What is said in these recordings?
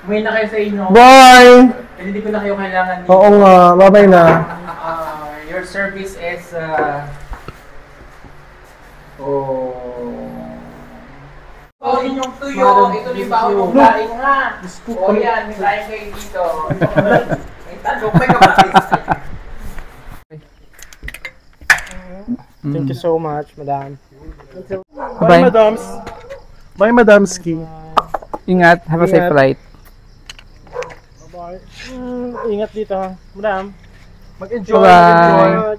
May na kayo sa inyo. Bye! Hindi ko na kayo kailangan. Oo nga, bye-bye na. Your service is inyong tuyo. Ito yung baon mong laing ha. Yan, may laing kayo dito. May talong, may kapatis. Thank you so much, madam. Bye. Bye, madams. Bye, madamski. Ingat, have a safe flight. Bye. Ingat dito ha. Madam, mag-enjoy. Bye.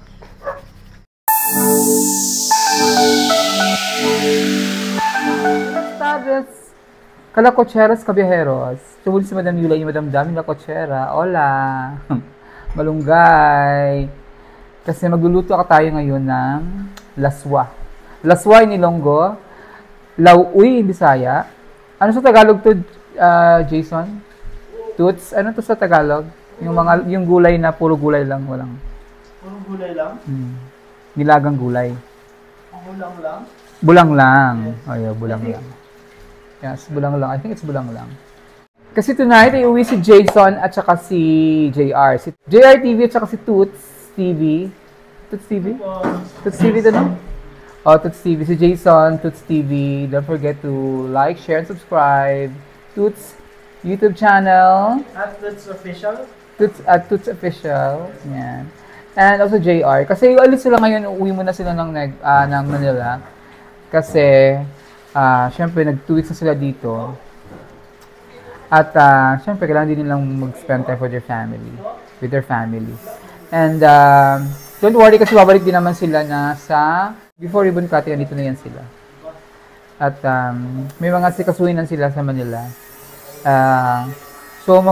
Tardes, Kalacocheros Caballeros. Tuwid si Madam Yula yung Madam Dami Lacochera. Hola! Malunggay! Kasi magluluto tayo ngayon ng laswa. Laswa in Ilonggo, lauuy in Bisaya. Ano sa Tagalog to, Jason? Toots? Ano to sa Tagalog? Yung gulay na puro gulay lang, walang. Puro gulay lang? Nilagang gulay. Bulang lang? Bulang lang. Oh, yeah, bulang lang. Yes, bulang lang. I think it's bulang lang. Kasi tonight ay uwi si Jason at saka si JR. Si JR TV at saka si Toots TV. Toots TV? Toots TV ito, no? Oh, Toots TV. Si Jason, Toots TV. Don't forget to like, share, and subscribe. Toots YouTube channel. At Toots Official? Toots at Toots Official. Yan. And also JR. Kasi alis sila ngayon, uwi muna sila ng Manila. Kasi, syempre, nag 2 weeks na sila dito. At, syempre, kailangan din nilang mag-spend time with their families. And, don't worry kasi babalik din naman sila na before ribbon cutting, dito na yan sila. At, may mga sikasuinan sila sa Manila. So,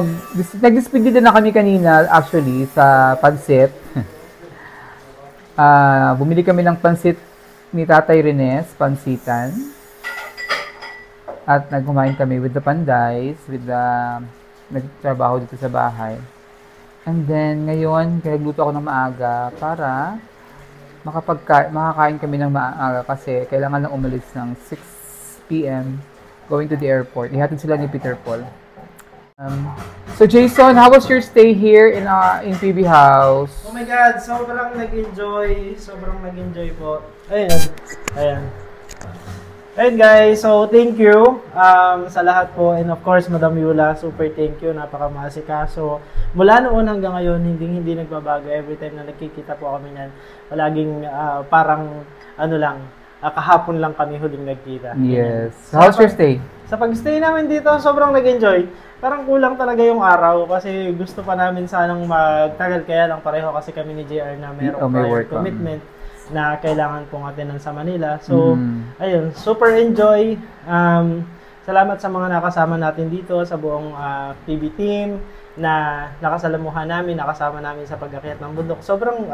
nag-display din na kami kanina, actually, sa pansit. Bumili kami ng pansit ni Tatay Renes, pansitan. At nagkumain kami with the pandays, nagtrabaho dito sa bahay. And then, ngayon, nagluto ako ng maaga para makakain kami ng maaga kasi kailangan lang umalis ng 6 p.m. going to the airport. Ihatid sila ni Peter Paul. So Jason, how was your stay here in PB House? Oh my God, sobrang nag-enjoy po. Ayan. Ayun guys, so thank you sa lahat po, and of course Madam Yula, super thank you, napakamasikaso. Mula noon hanggang ngayon, hindi nagbabago. Every time na nagkikita po kami niyan, palaging parang kahapon lang kami huling nagkita. Yes. So, how's your stay? Sa pag-stay namin dito, sobrang nag-enjoy. Parang kulang talaga yung araw kasi gusto pa namin sanang magtagal, kaya lang pareho kasi kami ni JR na merong prior commitment na kailangan pong atinan sa Manila. So, ayun, super enjoy. Salamat sa mga nakasama natin dito, sa buong PB team na nakasalamuhan namin, nakasama namin sa pag-akyat ng bundok. Sobrang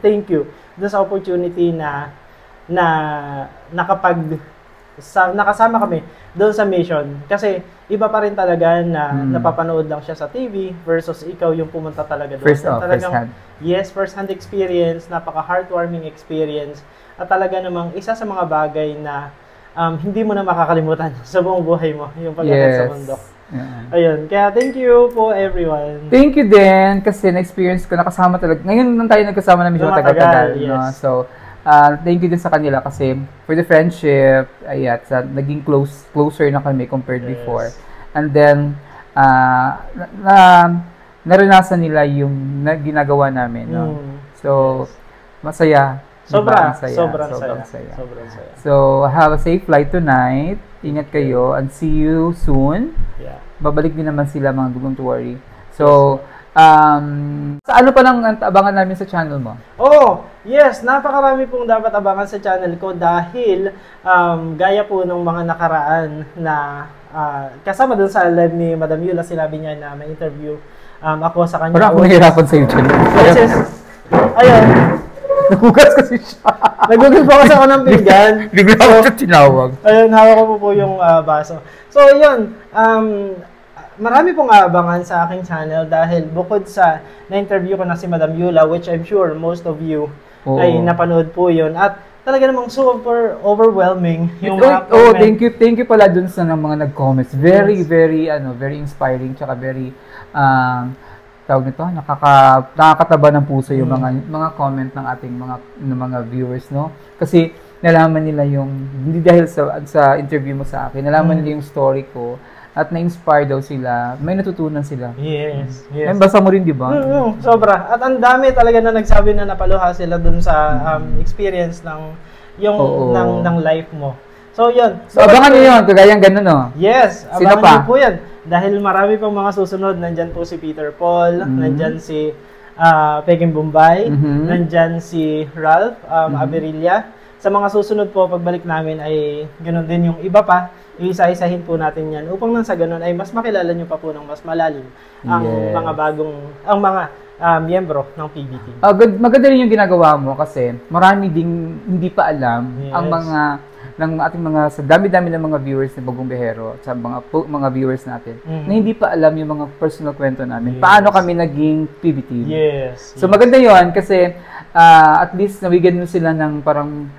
thank you doon sa opportunity na nakasama kami doon sa mission. Kasi iba pa rin talaga na napapanood lang siya sa TV versus ikaw yung pumunta talaga doon. First hand. Yes, first hand experience, napaka-heartwarming experience. At talaga namang isa sa mga bagay na hindi mo na makakalimutan sa buong buhay mo, yung pag-akyat sa bundok. Yeah. Ayun, kaya thank you po everyone. Thank you din kasi na-experience ko, nakasama talaga. Ngayon lang tayo nagkasama na medyo matagal-tagal. Yes. No? So, thank you din sa kanila kasi for the friendship, naging closer na kami compared before. And then, naranasan nila yung ginagawa namin. No? So, masaya. Sobrang saya. So, have a safe flight tonight. Ingat kayo and see you soon. Yeah. Babalik din naman sila, mga don't worry. So, sa ano pa lang abangan namin sa channel mo? Oh, yes, napakarami pong dapat abangan sa channel ko dahil gaya po ng mga nakaraan na kasama dun sa live ni Madam Yula, sinabi niya na may interview ako sa kanya. Parang ako nahihirapan sa YouTube. Ayun. Nagugas kasi siya. Nagugas po kasi ako ng pinggan. Bigla ako siya tinawag. Ayun, hawak ko po yung baso. So, yun. Marami pong aabangan sa aking channel dahil bukod sa na-interview ko na si Madam Yula, which I'm sure most of you ay napanood po yun. At talaga namang super overwhelming yung mga comment. Thank you pala dun sa mga nag-comments. Very very inspiring, tsaka very tawag nito, nakakataba ng puso yung mga comment ng ating mga viewers, no? Kasi nalaman nila yung, hindi dahil sa interview mo sa akin, nalaman nila yung story ko at na-inspire daw sila, may natutunan sila. Yes. Ay, basa mo rin, di ba? Sobra. At ang dami talaga na nagsabi na napaluha sila dun sa experience ng life mo. So, yun. So, abangan nyo yun, kagayang ganun, no? Yes, Sino abangan pa? nyo po yan. Dahil marami pang mga susunod. Nandyan po si Peter Paul, nandyan si Peking Bombay, nandyan si Ralph Aberilla. Sa mga susunod po, pagbalik namin ay ganoon din yung iba pa. Isa-isahin po natin yan upang nang sa ganun ay mas makilala nyo pa po ng mas malalim ang mga miyembro ng PB Team. Maganda rin yung ginagawa mo kasi marami ding hindi pa alam ang sa dami-dami ng mga viewers ng Bagong Behero, sa mga viewers natin na hindi pa alam yung mga personal kwento namin. Paano kami naging PB Team. So maganda yon kasi at least nabigyan mo sila ng parang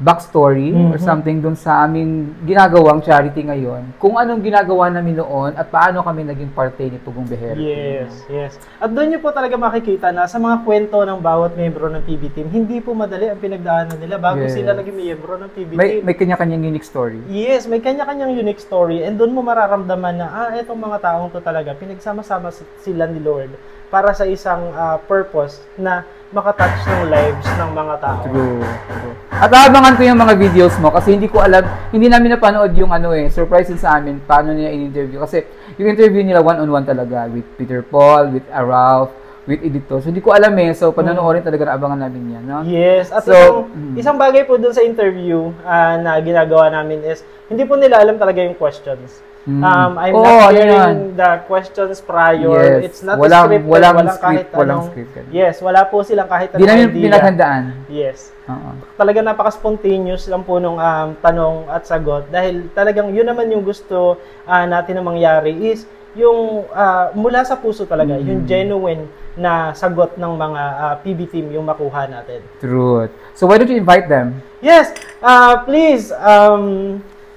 backstory or something dun sa aming ginagawang charity ngayon. Kung anong ginagawa namin noon at paano kami naging parte ni Bagong Behero. Yes. At doon nyo po talaga makikita na sa mga kwento ng bawat miyembro ng PB Team, hindi po madali ang pinagdaanan nila bago sila naging miyembro ng PB Team. May kanya-kanyang unique story. Yes, may kanya-kanyang unique story and doon mo mararamdaman na etong mga taong to talaga, pinagsama-sama sila ni Lord para sa isang purpose na makatouch ng lives ng mga tao. True. At abangan ko yung mga videos mo kasi hindi ko alam, hindi namin napanood yung surprise sa amin, paano niya in-interview. Kasi yung interview nila one-on-one talaga with Peter Paul, with Ralph, with editor. So hindi ko alam So panonoorin talaga na abangan namin yan. No? Yes. At isang bagay po dun sa interview na ginagawa namin is, hindi po nila alam talaga yung questions. I'm not hearing the questions prior. Yes. It's not Walang scripted. walang script. Yes, wala po silang kahit anong idea. Di namin pinaghandaan. Yes. Talaga napaka-spontaneous lang po nung tanong at sagot. Dahil talagang yun naman yung gusto natin na mangyari is yung mula sa puso talaga, yung genuine na sagot ng mga PB Team yung makuha natin. Truth. So why don't you invite them? Yes, please,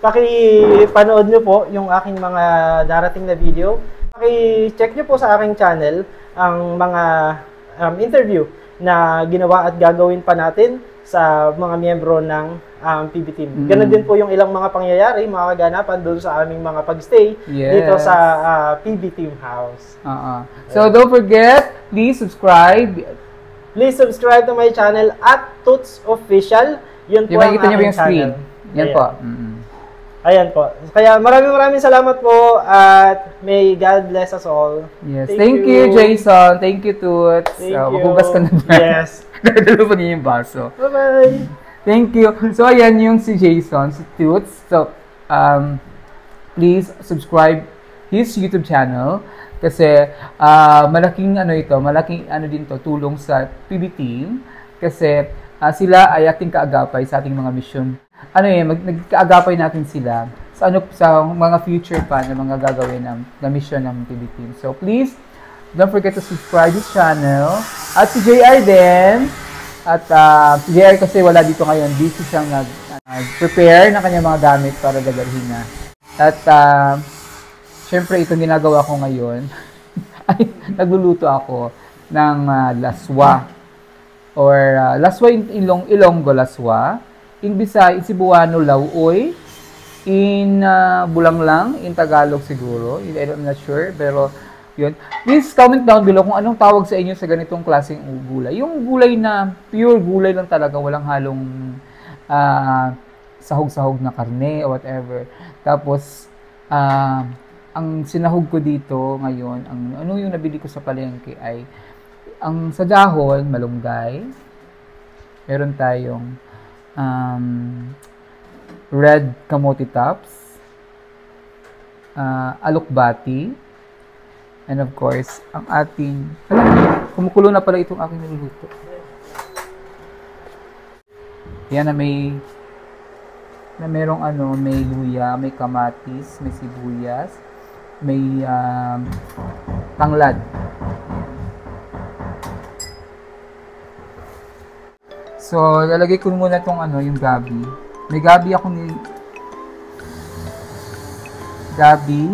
paki-panood nyo po yung aking mga darating na video. Paki-check nyo po sa aking channel ang mga interview na ginawa at gagawin pa natin sa mga miyembro ng PB Team. Ganon din po yung ilang mga pangyayari, mga kaganapan doon sa aming mga pagstay dito sa PB Team House. So don't forget, please subscribe. Please subscribe to my channel at Toots Official. Yun po ang aking channel. Yan po. Ayan po. Kaya maraming salamat po at may God bless us all. Yes. Thank you, Jason. Thank you, Toots. Maghugas ka na dyan. Yes. Dadalo pa niya yung baso. Bye-bye. Thank you. So, ayan yung si Jason, si Toots. So, please subscribe his YouTube channel kasi malaking din to, tulong sa PB Team kasi sila ay ating kaagapay sa ating mga mission. Nagkaagapay natin sila sa mga future pa na mga gagawin na mission ng PB Team. So please, don't forget to subscribe this channel. At si JR din. At si JR kasi wala dito ngayon. Busy siyang nag-prepare ng kanyang mga gamit para dadalhin na. At syempre itong ginagawa ko ngayon ay nagluluto ako ng laswa. Or laswa Ilonggo laswa. In Bisaya, in Cebuano, lauoy. In Bulanglang, in Tagalog siguro. I'm not sure, pero yun. Please comment down below kung anong tawag sa inyo sa ganitong klaseng gulay. Yung gulay na pure gulay lang talaga, walang halong sahog-sahog na karne or whatever. Tapos, ang sinahog ko dito ngayon, ano yung nabili ko sa palengke ay ang sa dahon, malunggay. Meron tayong red kamote tops, alokbati, and of course, ang ating, kumukulo na pala itong aking niluluto. Yan na merong may luya, may kamatis, may sibuyas, may tanglad. So, So, lalagay ko muna tong yung gabi. May gabi ako ni... Gabi.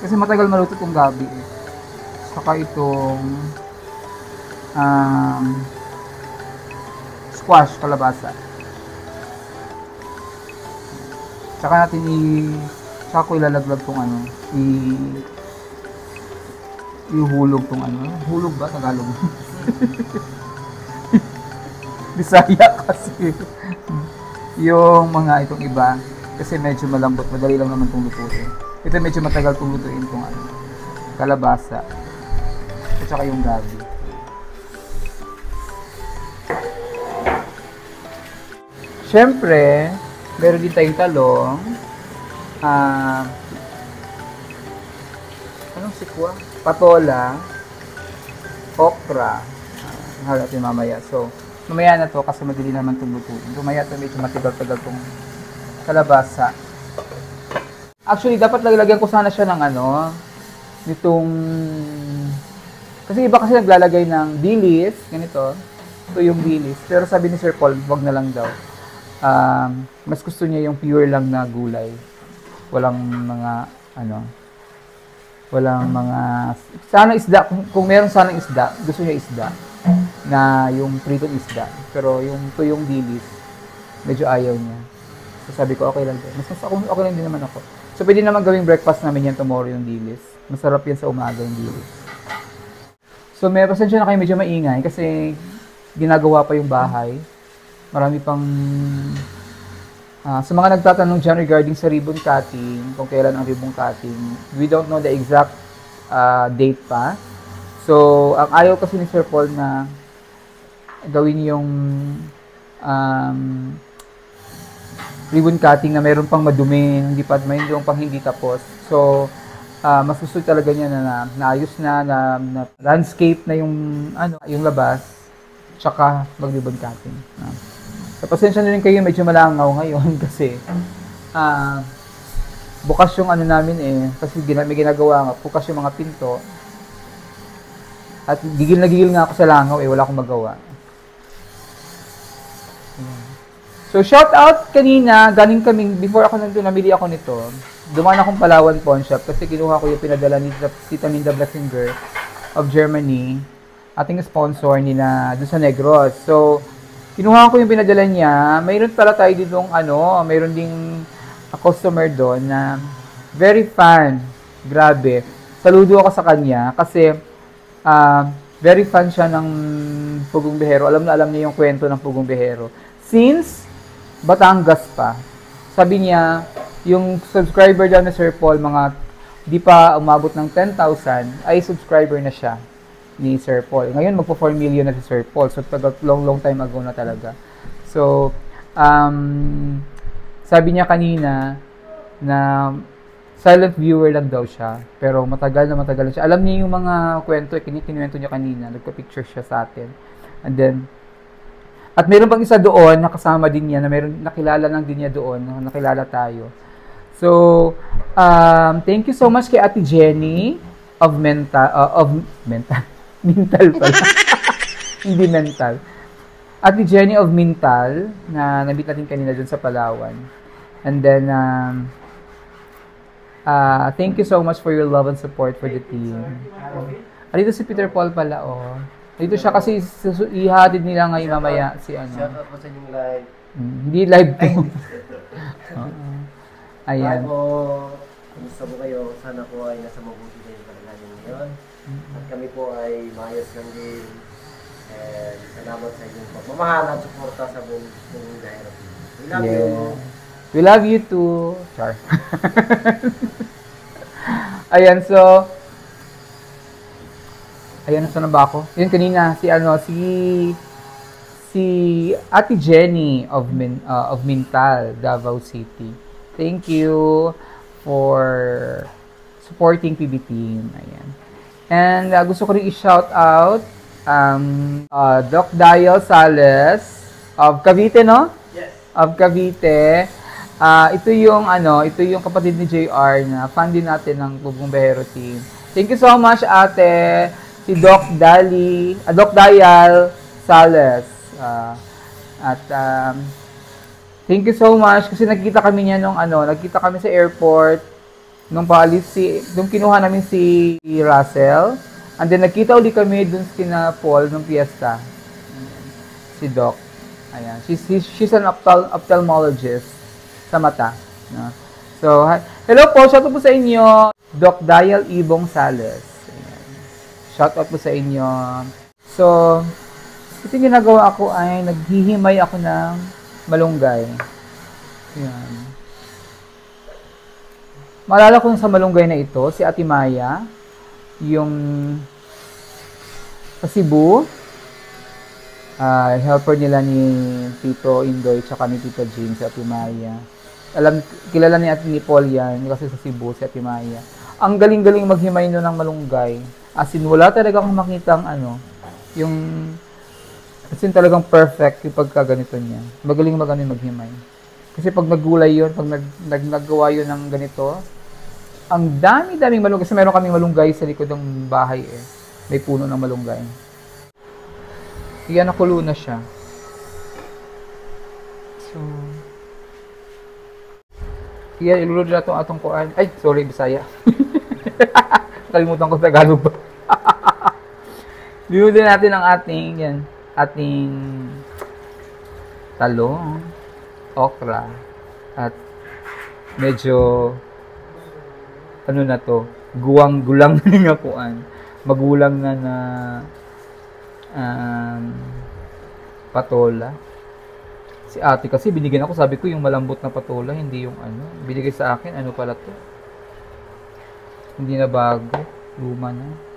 Kasi matagal maluto tong gabi eh. Saka itong... squash, kalabasa. Saka natin saka ko ilalaglag tong ihulog tong hulog ba? Tagalog. Bisaya kasi. Yung mga itong iba, kasi medyo malambot, madali lang naman itong lutuin. Ito medyo matagal itong lutuin itong kalabasa. At saka yung gabi. Siyempre, meron din tayong talong. Anong sikwa? Patola. Okra. Halatin mamaya. So, mamaya na to kasi madali naman itong lutuin. Mamaya ito medyo matigal-tagal itong kalabasa. Actually, dapat lagyan ko sana siya ng nitong... Kasi iba kasi naglalagay ng dilis. Ganito. Ito yung dilis. Pero sabi ni Sir Paul, wag na lang daw. Mas gusto niya yung pure lang na gulay. Walang mga walang mga sana isda, kung meron sanang isda, gusto niya isda na yung pritong isda. Pero yung tuyong dilis, medyo ayaw niya. So sabi ko, okay lang din. Mas okay lang din naman ako. So pwede naman gawing breakfast namin yan tomorrow yung dilis. Masarap yan sa umaga yung dilis. So may pasensya na kayo medyo maingay kasi ginagawa pa yung bahay. Marami pang sa mga nagtatanong dyan regarding sa ribbon cutting, kung kailan ang ribbon cutting, we don't know the exact date pa. So, ang ayaw kasi ni Sir Paul na gawin yung ribbon cutting na mayroon pang madumi, hindi pang hindi tapos. So, mas gusto talaga niya na naayos na landscape na yung yung labas, tsaka mag-ribbon cutting. So, pasensya na rin kayo, medyo malangaw ngayon kasi bukas yung namin kasi may ginagawa nga, bukas yung mga pinto. At gigil na gigil nga ako sa langaw wala akong magawa. So, shout out kanina, galing kaming, before ako nandun, namili ako nito. Dumaan akong Palawan Pawn Shop kasi kinuha ko yung pinadala ni Tita Minda Blessinger of Germany, ating sponsor nila doon sa Negros. So, kinuha ko yung pinadala niya. Mayroon pala tayo ditong mayroon ding customer doon na very fan. Grabe. Saludo ako sa kanya kasi very fan siya ng Pugong Bihero. Alam na alam niya yung kwento ng Pugong Bihero. Since Batangas pa. Sabi niya, yung subscriber daw na Sir Paul, mga di pa umabot ng 10,000, ay subscriber na siya ni Sir Paul. Ngayon, magpo-4 million na si Sir Paul. So, long time ago na talaga. So, sabi niya kanina na silent viewer lang daw siya. Pero matagal na siya. Alam niya yung mga kwento, kinuwento niya kanina. Nagpa-picture siya sa atin. And then, at meron pang isa doon, nakasama din niya, na meron, nakilala lang din niya doon, nakilala tayo. So, thank you so much kay Ate Jenny of Mintal pala. Hindi mental. Ate Jenny of Mintal, na nabit natin kanina dun sa Palawan. And then, thank you so much for your love and support for the team. Dito si Peter Paul pala, Dito siya kasi ihatid nila ngayon mamaya si Shout out po sa inyong live. Hindi live po. Ayan. Kumusta po kayo? Sana po ay nasa mabuti kayo kalagayan ngayon. At kami po ay maayos lang din. And salamat sa inyong pagmamahal at suporta sa buong Bihero. We love you. We love you too. Char. Ayan, so ayan, saan na ba ako? Yun kanina, si Ate Jenny of Mintal, Davao City. Thank you for supporting PB Team. Ayan. And gusto ko rin i-shout out Doc Dial Sales of Cavite, no? Yes. Of Cavite. Ito yung kapatid ni JR na fan din natin ng Pugong Bihero Team. Thank you so much, ate. si Doc Dial Sales. At thank you so much kasi nagkita kami niya nagkita kami sa airport nung kinuha namin si Russell. And then nagkita ulit kami dun kina Paul nung fiesta. Si Doc. Ayan. She's an ophthalmologist sa mata. No? So, hello po. Shout out po sa inyo. Doc Dial Ibong Sales. Ayan. Shout out po sa inyo. So, ito yung ginagawa ko ay naghihimay ako ng malunggay. Ayan. Maalala ko sa malunggay na ito, si Ate Maya, yung sa Cebu, helper nila ni Tito Indoy tsaka ni Tito James, si Ate Maya. Kilala ni Paul yan kasi sa Cebu, si Ate Maya. Ang galing-galing maghimay no ng malunggay. As in, wala talaga akong makitang yung as in talagang perfect yung pagkaganito niya. Magaling maghimay. Kasi pag naggulay yun, pag naggawa yun ng ganito, ang dami-daming malunggay. Kasi meron kaming malunggay sa likod ng bahay eh. May puno ng malunggay. Kaya nakulo na siya. So, kaya ilulod na itong atong kuan. Ay, sorry, Bisaya. Kalimutan ko Tagalog ba. Ilulod natin ang ating talong, okra, at medyo gulang nga kuan. Magulang na patola. Si ate kasi binigyan ako, sabi ko yung malambot na patola, hindi yung binigay sa akin, pala to. Hindi na bago, luma na.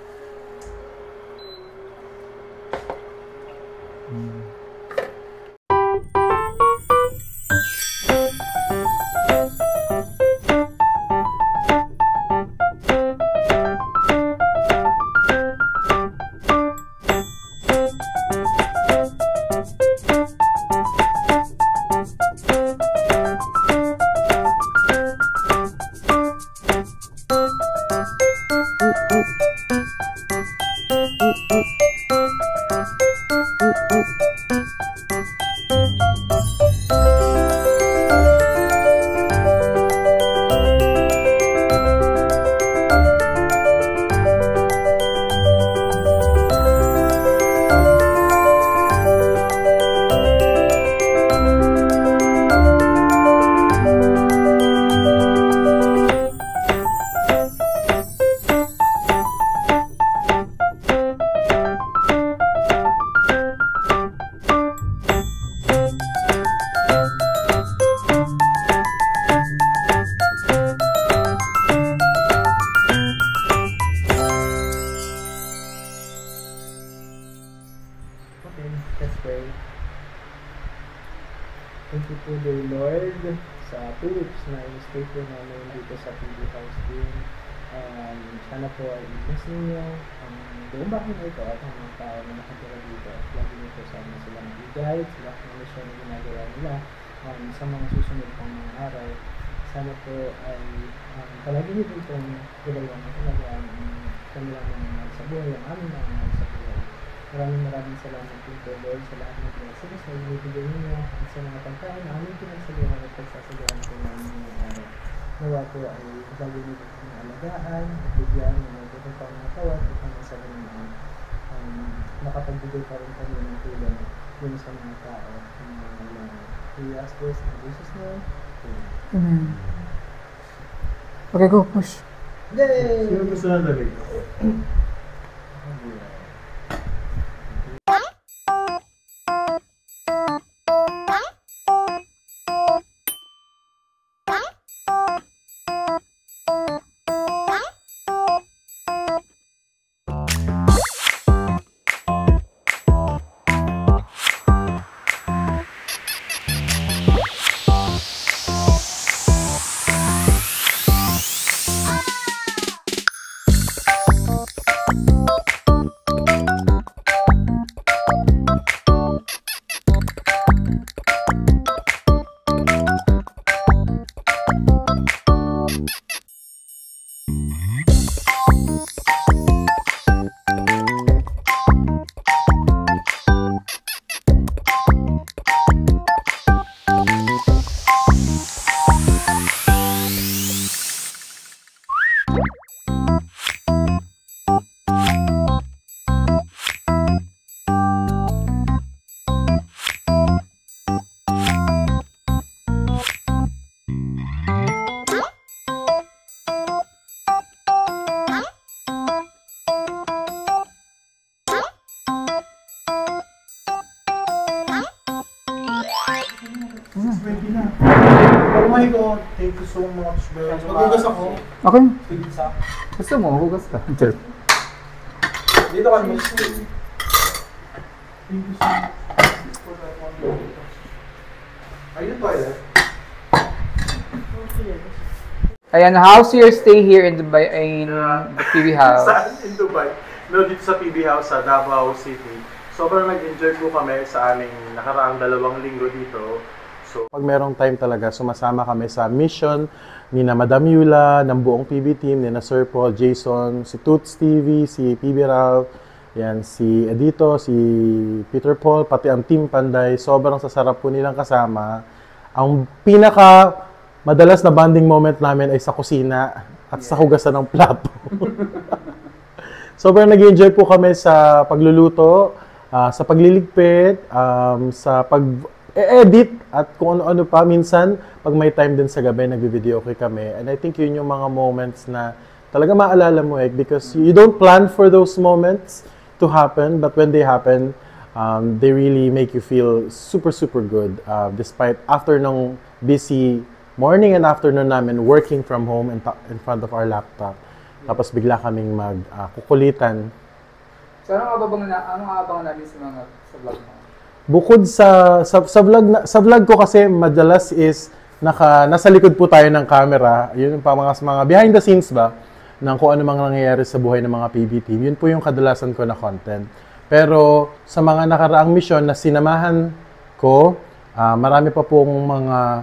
Thank you po, dear Lord, sa 2 weeks na i-stay po namin dito sa PB House din. Sana po ay i-bless ninyo ang buong bahay na ito at ang mga tao na nakatira dito. Lagi niyo po sana silang i-guide, sila ang mission na ginagawa nila sa mga susunod pang mga araw. Sana po ay palagi niyo po itong gulawang na talaga ang kanilang mga sa buhay, ang aming mga sa buhay. Maraming salamat po, Lord, sa lahat ng blessings na ibibigay ninyo at sa mga pagkain na aming pinagsagawa at pagsasagawa po namin ngayong araw. Nawa po ay lagi niyo po ng alagaan at bigyan ng magiging pangatawa at pangsasabi naman. Nakapagbigay pa rin kami ng tulong yun sa mga tao. We ask this in Jesus' name. Amen. Okay, go, push. Yay! Sino gusto na lamig? Pagmahi ko, thank you so much, bro. Maghugas ako. Okay. Pizza. Gusto mo, hugas ka. Sure. Dito ka mag Thank you so much. Are you toilet? Ayan, how's your stay here in Dubai, in the PB house? Saan? In Dubai? No, dito sa PB House sa Davao City. Sobrang nag-enjoy po kami sa aming nakaraang 2 linggo dito. So, pag merong time talaga, sumasama kami sa mission ni na Madam Yula, ng buong PB team, ni na Sir Paul, Jason, si Toots TV, si PB Ralph, yan, si Edito, si Peter Paul, pati ang Team Panday. Sobrang sasarap po nilang kasama. Ang pinaka madalas na bonding moment namin ay sa kusina at sa hugasan ng plato. Sobrang nag-enjoy po kami sa pagluluto, sa pagliligpit, sa pag-edit at kung ano-ano pa. Minsan, pag may time din sa gabi, nag-video kami. And I think yun yung mga moments na talaga maalala mo because you don't plan for those moments to happen, but when they happen, they really make you feel super, super good. Despite after nung busy morning and afternoon namin working from home in front of our laptop. Tapos bigla kaming magkukulitan. So, anong aabangan natin sa vlog mo? Bukod sa vlog ko kasi madalas is nasa likod po tayo ng camera. Yun pa mga behind the scenes ba ng kung ano mga nangyayari sa buhay ng mga PB team. Yun po yung kadalasan ko na content. Pero sa mga nakaraang mission na sinamahan ko, marami pa pong mga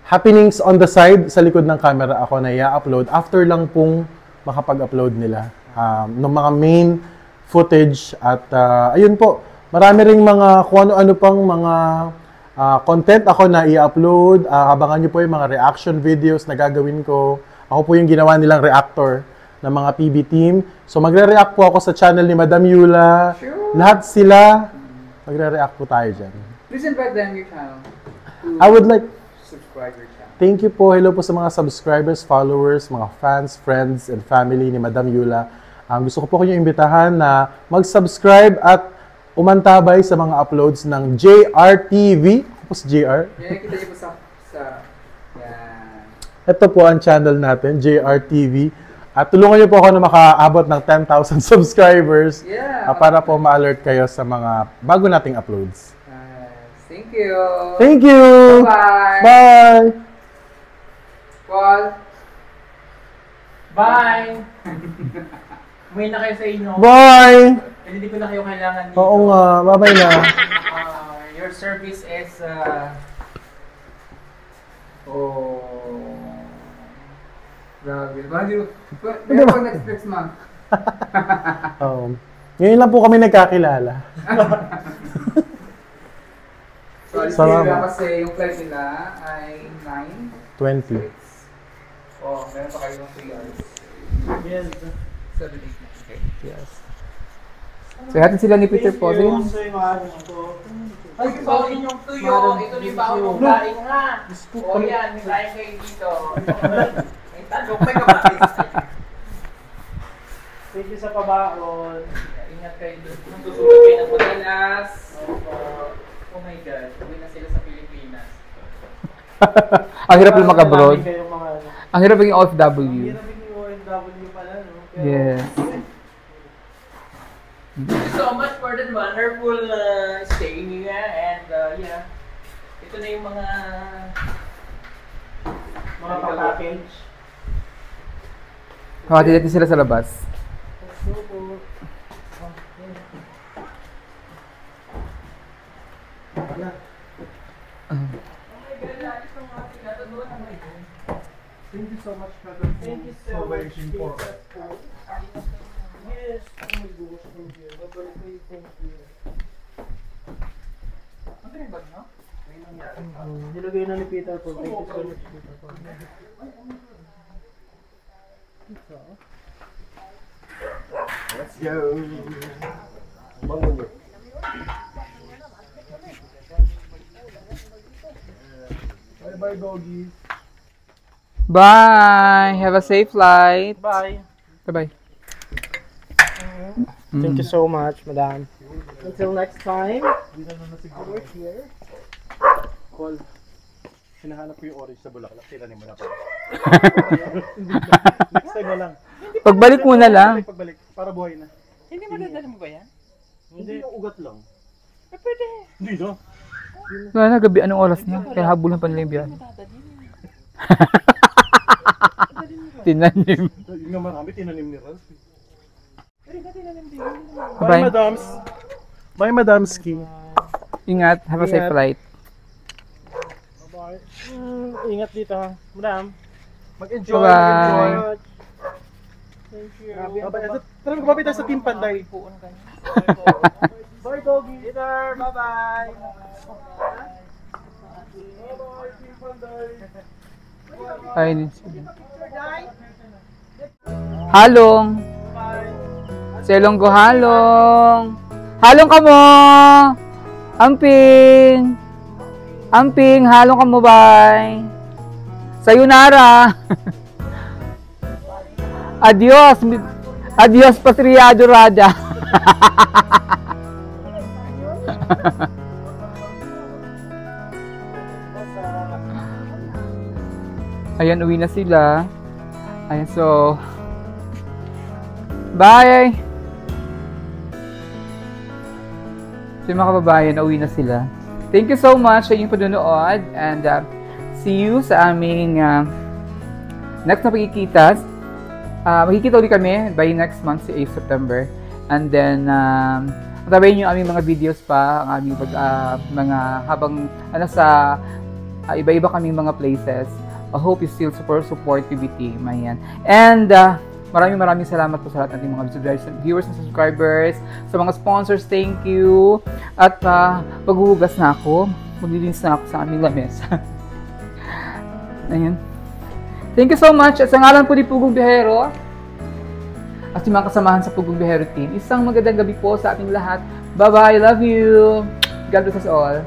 happenings on the side sa likod ng camera ako na i-upload after lang pong makapag-upload nila ng mga main footage at ayun po, marami ring mga kung ano-ano pang mga content ako na i-upload. Abangan nyo po yung mga reaction videos na gagawin ko. Ako po yung ginawa nilang reactor ng mga PB team. So magre-react po ako sa channel ni Madam Yula. Sure. Lahat sila, magre-react po tayo dyan. Please invite them your channel. I would like Subscribe your channel. Thank you po. Hello po sa mga subscribers, followers, mga fans, friends, and family ni Madam Yula. Gusto ko po kanyang imbitahan na mag-subscribe at umantabay sa mga uploads ng JRTV. Ano po si JR? Yeah, kita niyo po sa yan. Ito po ang channel natin, JRTV. At tulungan niyo po ako na makaabot ng 10,000 subscribers para po ma-alert kayo sa mga bago nating uploads. Thank you. Thank you. Bye. Bye. Paul. Bye! Umuwi na kayo sa inyo. Bye. Hindi ko na kayo kailangan dito. Oo nga, bye-bye na. Your service is... Grabe. Pero pag next month. Ngayon lang po kami nagkakilala. Salamat. Kasi yung flight nila ay 20. Meron pa kayo ng 3 hours. Yes. 7, 8, 9. Okay. Yes. So, hatid sila ni Peter po. Thank you. Ay, ito inyong tuyo. Ito na yung baon ng laing ha. Yan, may laing kayo dito. May talok, may kapatis. Thank you sa pabaon. Ingat kayo doon. Kung susunod kayo ng madalas. Oh my God, uwi na sila sa Pilipinas. Ang hirap yung mag-abroad. Marami kayong mga ano. Ang hirap yung OFW. Ang hirap yung OFW pala, no? Pero, Yes. Thank you so much for that wonderful stay niya and yeah. Ito na yung mga pa-package. Hatid natin sila sa labas. Thank you so much, Madam. Thank you so much. Yes. Oh my gosh. Thank you. Babalik ko yung thank you. ano yung bag mo? Nilagay na ni Peter Paul. Thank you so much, Peter Paul. Let's go! Bangun nyo. Bye-bye, doggies. Bye! Have a safe flight. Bye. Bye-bye. Thank you so much, madam. Until next time. We're here. Call. hinahanap ko yung orange sa bulaklak, tinanim mo na pa. Next time na lang. Pagbalik mo na lang. Pagbalik, para buhay na. Hindi madadala mo ba yan? Hindi yung ugat lang. Pwede. Hindi no? Wala na, gabi. Anong oras na? Kaya habol pa nila yung biyahe. Tinanim. Yung nga marami, tinanim ni Ralph. Bye. Bye, madams. Bye, madamski. Ingat. Have a safe flight. Bye. Ingat dito ha. Madam. Mag-enjoy. Bye. Thank you. Tara, magbabay tayo sa Team Panday. Bye, doggy. Later. Bye-bye. Ayun. Halong. Selonggo halong. Halong ka mo. Amping. Amping, halong ka mo, bye. Sayonara. Adios. Adios, Patriado Raja. Ayan, uwi na sila. Ayan, so bye! So mga kababayan, uwi na sila. Thank you so much sa inyong panonood and see you sa aming next na pagkikita. Magkikita ulit kami by next month, si 8 September. And then, matabayin nyo aming mga videos pa, ang aming mga habang sa iba-iba kaming mga places. I hope you still support PBT, mayan. And maraming salamat po sa lahat ng mga viewers and subscribers, sa mga sponsors, thank you. At paghuhugas na ako, maglilinis na ako sa aming lamesa. Ayan. Thank you so much. At sa ngalan po ni Pugong Biyahero at yung mga kasamahan sa Pugong Biyahero team, isang magandang gabi po sa ating lahat. Bye-bye. Love you. God bless us all.